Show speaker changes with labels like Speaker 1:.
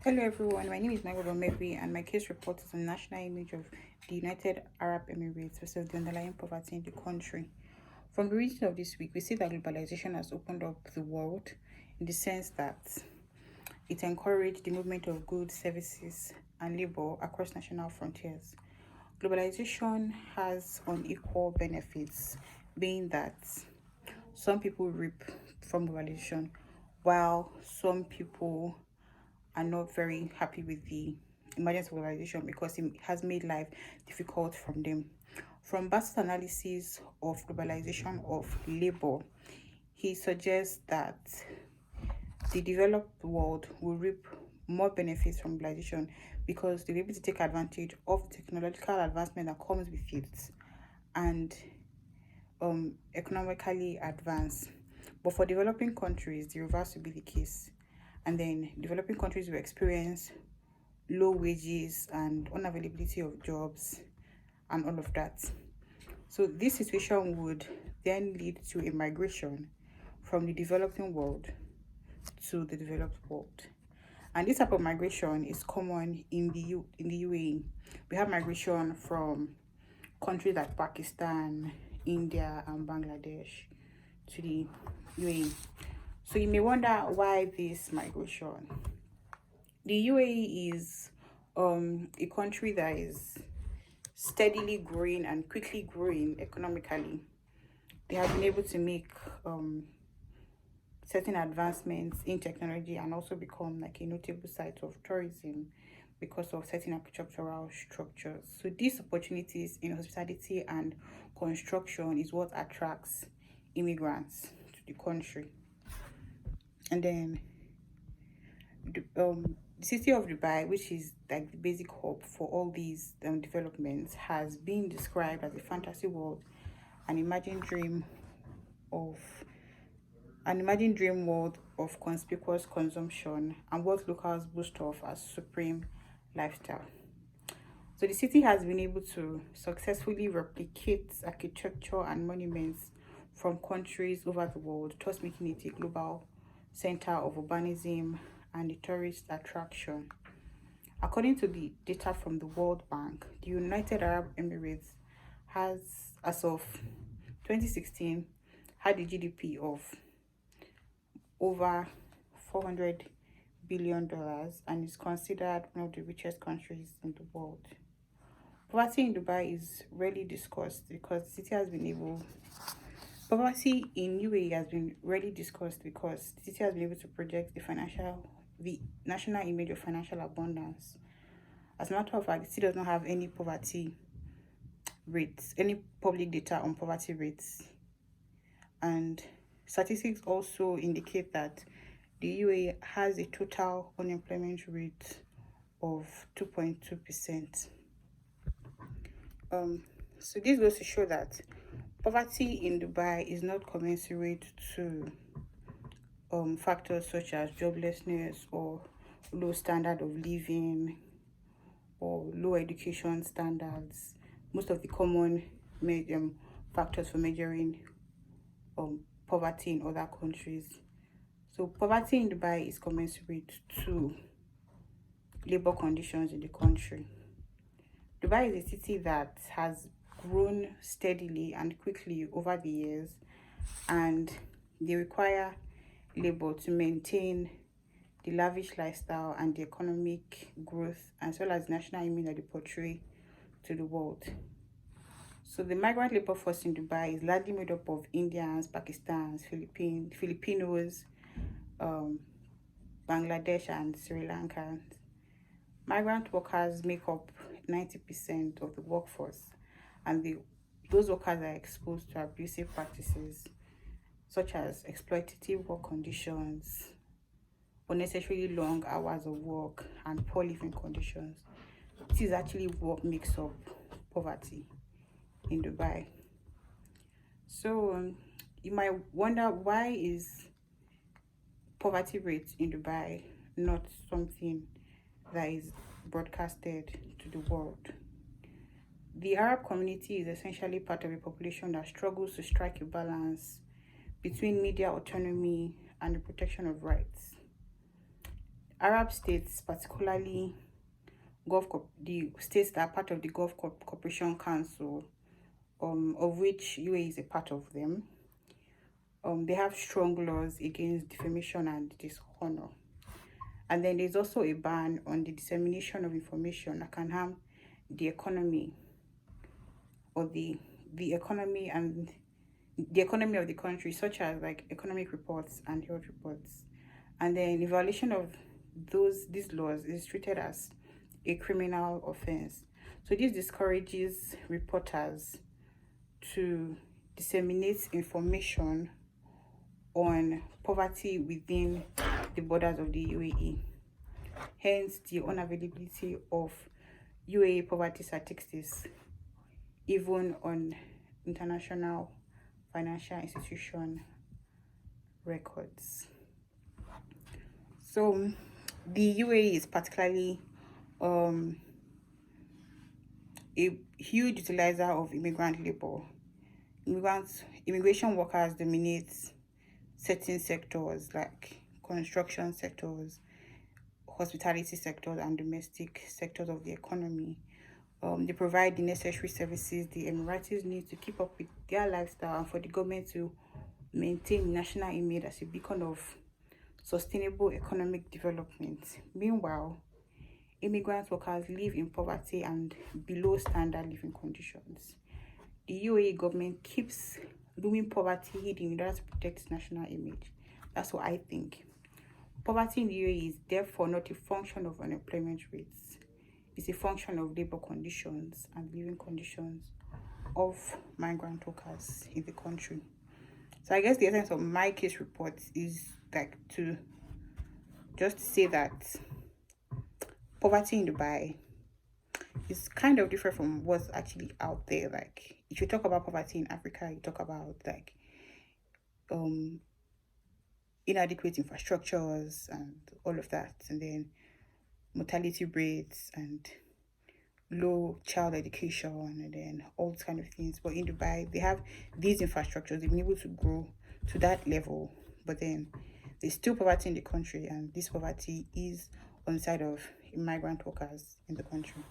Speaker 1: Hello everyone, my name is Michael Gomegwi and my case report is on national image of the United Arab Emirates versus the underlying poverty in the country. From the reading of this week, we see that globalization has opened up the world in the sense that it encouraged the movement of goods, services, and labor across national frontiers. Globalization has unequal benefits, being that some people reap from globalization while some people are not very happy with the emergence of globalization because it has made life difficult from them. From Bass's analysis of globalization of labor, he suggests that the developed world will reap more benefits from globalization because they'll be able to take advantage of technological advancement that comes with it and economically advance. But for developing countries, the reverse will be the case. And then developing countries will experience low wages and unavailability of jobs and all of that. So this situation would then lead to a migration from the developing world to the developed world. And this type of migration is common in the UAE. We have migration from countries like Pakistan, India, and Bangladesh to the UAE. So you may wonder why this migration. The UAE is a country that is steadily growing and quickly growing economically. They have been able to make certain advancements in technology and also become like a notable site of tourism because of certain architectural structures. So these opportunities in hospitality and construction is what attracts immigrants to the country. And then the city of Dubai, which is like the basic hub for all these developments, has been described as a fantasy world, an imagined dream of world of conspicuous consumption and what locals boast of as supreme lifestyle. So the city has been able to successfully replicate architecture and monuments from countries over the world, thus making it a global center of urbanism and a tourist attraction. According to the data from the World Bank, the United Arab Emirates has, as of 2016, had a GDP of over $400 billion and is considered one of the richest countries in the world. Poverty in Dubai is rarely discussed because the city has been able Poverty in UAE has been rarely discussed because the city has been able to project the national image of financial abundance. As a matter of fact, the city does not have any poverty rates, any public data on poverty rates. And statistics also indicate that the UAE has a total unemployment rate of 2.2%. So this goes to show that poverty in Dubai is not commensurate to factors such as joblessness or low standard of living or low education standards. Most of the common factors for measuring poverty in other countries. So poverty in Dubai is commensurate to labor conditions in the country. Dubai is a city that has grown steadily and quickly over the years, and they require labor to maintain the lavish lifestyle and the economic growth, as well as national image that they portray to the world. So the migrant labor force in Dubai is largely made up of Indians, Pakistans, Filipinos, Bangladesh, and Sri Lankans. Migrant workers make up 90% of the workforce, and those workers are exposed to abusive practices such as exploitative work conditions, unnecessarily long hours of work, and poor living conditions. This is actually what makes up poverty in Dubai. So you might wonder, why is poverty rate in Dubai not something that is broadcasted to the world? The Arab community is essentially part of a population that struggles to strike a balance between media autonomy and the protection of rights. Arab states, particularly the states that are part of the Cooperation Council, of which UAE is a part of them, they have strong laws against defamation and dishonor. And then there's also a ban on the dissemination of information that can harm the economy or the economy and the economy of the country, such as like economic reports and health reports. And then the violation of these laws is treated as a criminal offense. So this discourages reporters to disseminate information on poverty within the borders of the UAE. Hence, the unavailability of UAE poverty statistics even on international financial institution records. So the UAE is particularly a huge utilizer of immigrant labor. Immigration workers dominate certain sectors like construction sectors, hospitality sectors, and domestic sectors of the economy. They provide the necessary services the Emiratis need to keep up with their lifestyle and for the government to maintain national image as a beacon of sustainable economic development. Meanwhile, immigrant workers live in poverty and below standard living conditions. The UAE government keeps looming poverty hidden in order to protect its national image. That's what I think. Poverty in the UAE is therefore not a function of unemployment rates. It's a function of labor conditions and living conditions of migrant workers in the country. So I guess the essence of my case report is like to just say that poverty in Dubai is kind of different from what's actually out there. Like if you talk about poverty in Africa, you talk about like inadequate infrastructures and all of that, and then mortality rates and low child education and then all these kind of things. But in Dubai, they have these infrastructures. They've been able to grow to that level, but then there's still poverty in the country, and this poverty is on the side of immigrant workers in the country.